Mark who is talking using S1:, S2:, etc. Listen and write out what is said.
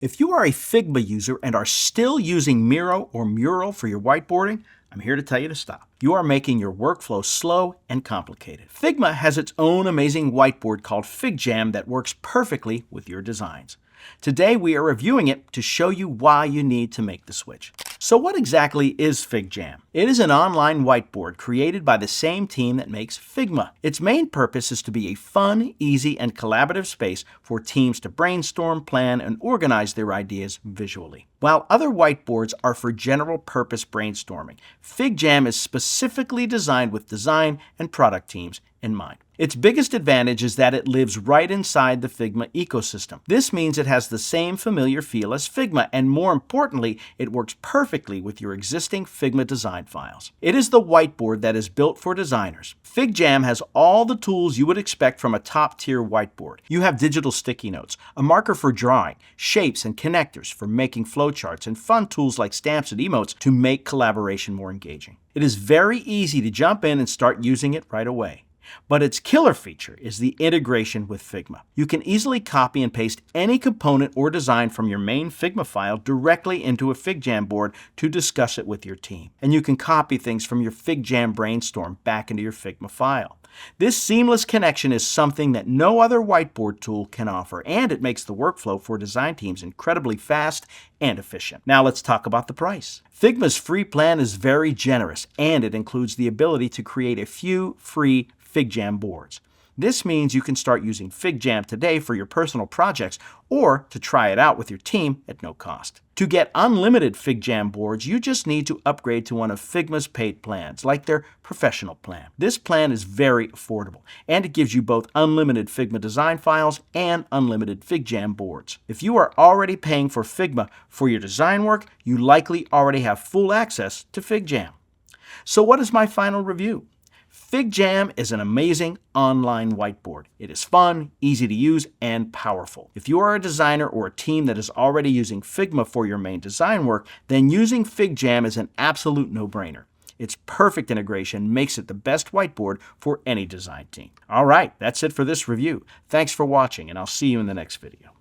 S1: If you are a Figma user and are still using Miro or Mural for your whiteboarding, I'm here to tell you to stop. You are making your workflow slow and complicated. Figma has its own amazing whiteboard called FigJam that works perfectly with your designs. Today we are reviewing it to show you why you need to make the switch. So what exactly is FigJam? It is an online whiteboard created by the same team that makes Figma. Its main purpose is to be a fun, easy, and collaborative space for teams to brainstorm, plan, and organize their ideas visually. While other whiteboards are for general purpose brainstorming, FigJam is specifically designed with design and product teams in mind. Its biggest advantage is that it lives right inside the Figma ecosystem. This means it has the same familiar feel as Figma, and more importantly, it works perfectly with your existing Figma design files. It is the whiteboard that is built for designers. FigJam has all the tools you would expect from a top-tier whiteboard. You have digital sticky notes, a marker for drawing, shapes and connectors for making flowcharts, and fun tools like stamps and emotes to make collaboration more engaging. It is very easy to jump in and start using it right away. But its killer feature is the integration with Figma. You can easily copy and paste any component or design from your main Figma file directly into a FigJam board to discuss it with your team. And you can copy things from your FigJam brainstorm back into your Figma file. This seamless connection is something that no other whiteboard tool can offer, and it makes the workflow for design teams incredibly fast and efficient. Now let's talk about the price. Figma's free plan is very generous, and it includes the ability to create a few free FigJam boards. This means you can start using FigJam today for your personal projects or to try it out with your team at no cost. To get unlimited FigJam boards, you just need to upgrade to one of Figma's paid plans, like their professional plan. This plan is very affordable, and it gives you both unlimited Figma design files and unlimited FigJam boards. If you are already paying for Figma for your design work, you likely already have full access to FigJam. So what is my final review? FigJam is an amazing online whiteboard. It is fun, easy to use, and powerful. If you are a designer or a team that is already using Figma for your main design work, then using FigJam is an absolute no-brainer. Its perfect integration makes it the best whiteboard for any design team. All right, that's it for this review. Thanks for watching, and I'll see you in the next video.